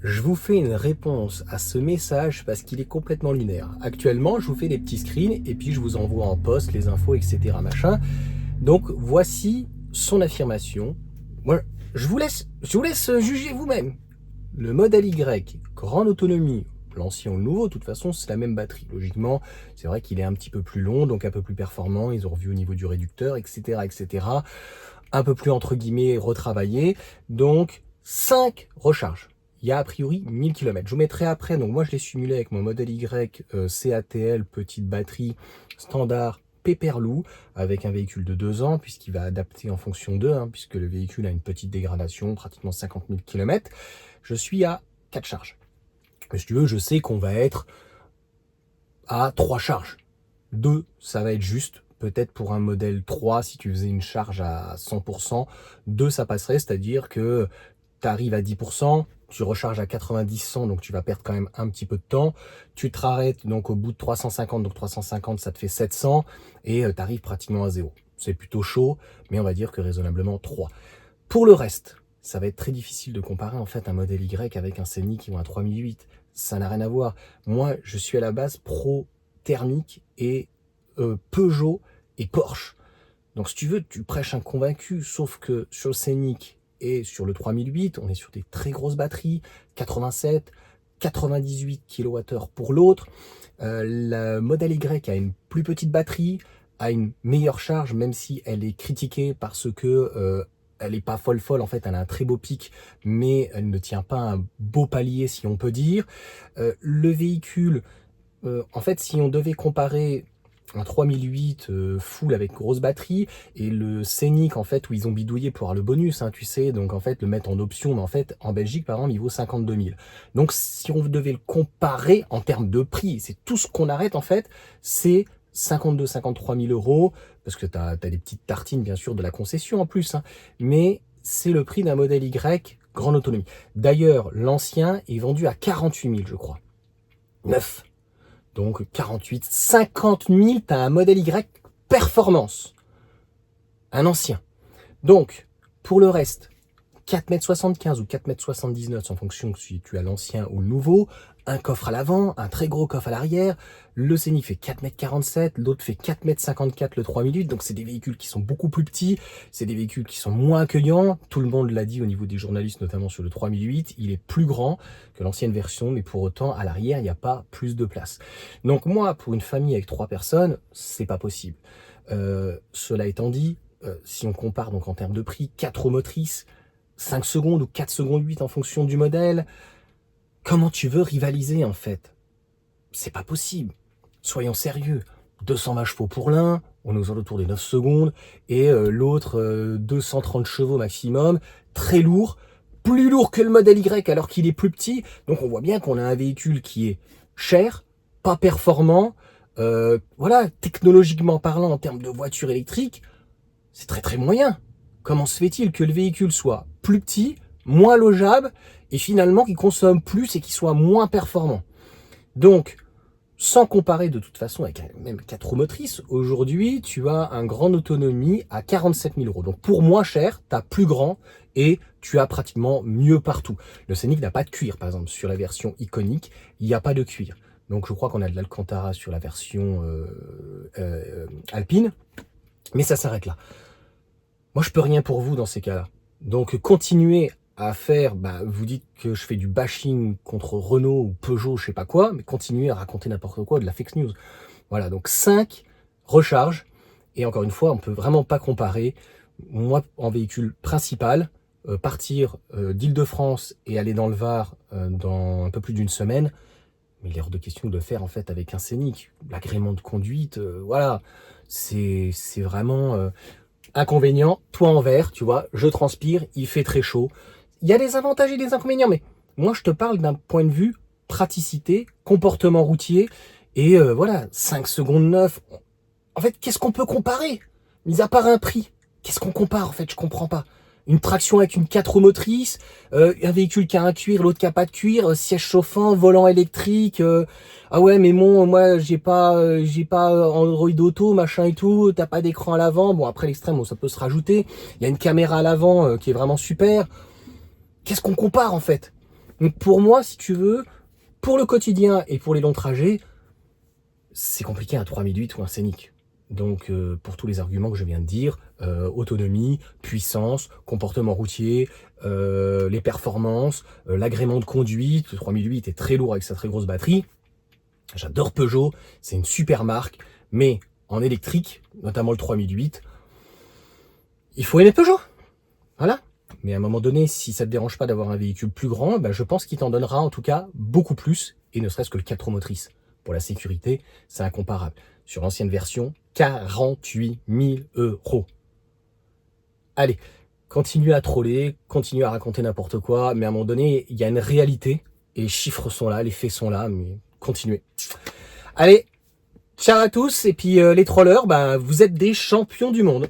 Je vous fais une réponse à ce message parce qu'il est complètement lunaire. Actuellement, je vous fais des petits screens et puis je vous envoie en poste les infos, etc. machin. Donc voici son affirmation. Moi, je vous laisse juger vous-même. Le modèle Y, grande autonomie, l'ancien ou le nouveau, de toute façon, c'est la même batterie. Logiquement, c'est vrai qu'il est un petit peu plus long, donc un peu plus performant. Ils ont revu au niveau du réducteur, etc., etc. Un peu plus, entre guillemets, retravaillé. Donc, 5 recharges. Il y a a priori 1000 km. Je vous mettrai après, donc moi je l'ai simulé avec mon modèle Y CATL, petite batterie standard Pepperlou, avec un véhicule de 2 ans, puisqu'il va adapter en fonction d'eux, puisque le véhicule a une petite dégradation, pratiquement 50 000 km. Je suis à 4 charges. Mais si tu veux, je sais qu'on va être à 3 charges. 2, ça va être juste. Peut-être pour un modèle 3, si tu faisais une charge à 100%, 2, ça passerait, c'est-à-dire que tu arrives à 10%, tu recharges à 90-100, donc tu vas perdre quand même un petit peu de temps. Tu te arrêtes donc au bout de 350, donc 350, ça te fait 700, et tu arrives pratiquement à 0. C'est plutôt chaud, mais on va dire que raisonnablement 3. Pour le reste, ça va être très difficile de comparer en fait un modèle Y avec un Scénic qui va à 3008. Ça n'a rien à voir. Moi, je suis à la base pro thermique et Peugeot et Porsche. Donc si tu veux, tu prêches un convaincu, sauf que sur le Scénic et sur le 3008, on est sur des très grosses batteries, 87, 98 kWh pour l'autre. Le modèle Y a une plus petite batterie, a une meilleure charge, même si elle est critiquée parce que elle n'est pas folle, en fait, elle a un très beau pic, mais elle ne tient pas un beau palier, si on peut dire. Le véhicule, en fait, si on devait comparer un 3008 full avec grosse batterie et le Scénic en fait où ils ont bidouillé pour avoir le bonus, tu sais, donc en fait le mettre en option, mais en fait en Belgique par exemple il vaut 52 000. Donc si on devait le comparer en termes de prix, c'est tout ce qu'on arrête en fait, c'est 52-53 000 euros, parce que tu as des petites tartines bien sûr de la concession en plus, mais c'est le prix d'un modèle Y grande autonomie. D'ailleurs l'ancien est vendu à 48 000 je crois, neuf. Donc 48, 50 000, tu as un modèle Y performance. Un ancien. Donc, pour le reste, 4,75 m ou 4,79 m en fonction si tu as l'ancien ou le nouveau, un coffre à l'avant, un très gros coffre à l'arrière, le Scénic fait 4,47 m, l'autre fait 4,54 m le 3008, donc c'est des véhicules qui sont beaucoup plus petits, c'est des véhicules qui sont moins accueillants, tout le monde l'a dit au niveau des journalistes, notamment sur le 3008, il est plus grand que l'ancienne version, mais pour autant, à l'arrière, il n'y a pas plus de place. Donc moi, pour une famille avec 3 personnes, c'est pas possible. Cela étant dit, si on compare donc en termes de prix, 4 roues motrices, 5 secondes ou 4 secondes 8 en fonction du modèle. Comment tu veux rivaliser en fait? C'est pas possible. Soyons sérieux. 220 chevaux pour l'un, on est aux alentours des 9 secondes, et l'autre 230 chevaux maximum, très lourd, plus lourd que le modèle Y alors qu'il est plus petit. Donc on voit bien qu'on a un véhicule qui est cher, pas performant, voilà, technologiquement parlant en termes de voiture électrique, c'est très très moyen. Comment se fait-il que le véhicule soit plus petit, moins logeable, et finalement qu'il consomme plus et qu'il soit moins performant? Donc, sans comparer de toute façon avec même 4 roues motrices, aujourd'hui, tu as un grand autonomie à 47 000 euros. Donc pour moins cher, tu as plus grand et tu as pratiquement mieux partout. Le Scénic n'a pas de cuir, par exemple, sur la version iconique, il n'y a pas de cuir. Donc je crois qu'on a de l'Alcantara sur la version Alpine, mais ça s'arrête là. Moi, je peux rien pour vous dans ces cas-là. Donc, continuez à faire, vous dites que je fais du bashing contre Renault ou Peugeot, je sais pas quoi, mais continuez à raconter n'importe quoi, de la fake news. Voilà, donc 5 recharges. Et encore une fois, on peut vraiment pas comparer. Moi, en véhicule principal, partir d'Île-de-France et aller dans le Var dans un peu plus d'une semaine, mais il est hors de question de le faire en fait avec un Scénic. L'agrément de conduite, voilà, c'est vraiment... Inconvénient, toit en verre, tu vois, je transpire, il fait très chaud. Il y a des avantages et des inconvénients, mais moi je te parle d'un point de vue praticité, comportement routier, et voilà, 5 secondes 9. En fait, qu'est-ce qu'on peut comparer? Mis à part un prix, qu'est-ce qu'on compare en fait? Je comprends pas. Une traction avec une 4 roues motrices, un véhicule qui a un cuir, l'autre qui a pas de cuir, siège chauffant, volant électrique. Ah ouais, mais bon, moi j'ai pas Android Auto, machin et tout. T'as pas d'écran à l'avant. Bon, après l'extrême, bon, ça peut se rajouter. Il y a une caméra à l'avant qui est vraiment super. Qu'est-ce qu'on compare en fait? Donc pour moi, si tu veux, pour le quotidien et pour les longs trajets, c'est compliqué un 3008 ou un Scénic. Donc pour tous les arguments que je viens de dire, autonomie, puissance, comportement routier, les performances, l'agrément de conduite, le 3008 est très lourd avec sa très grosse batterie. J'adore Peugeot, c'est une super marque, mais en électrique, notamment le 3008, il faut aimer Peugeot. Voilà. Mais à un moment donné, si ça te dérange pas d'avoir un véhicule plus grand, ben je pense qu'il t'en donnera en tout cas beaucoup plus, et ne serait-ce que le 4 roues motrices. Pour la sécurité, c'est incomparable. Sur l'ancienne version, 48 000 €. Allez, continue à troller, continue à raconter n'importe quoi, mais à un moment donné, il y a une réalité, et les chiffres sont là, les faits sont là, mais continuez. Allez, ciao à tous, et puis les trollers, ben, vous êtes des champions du monde.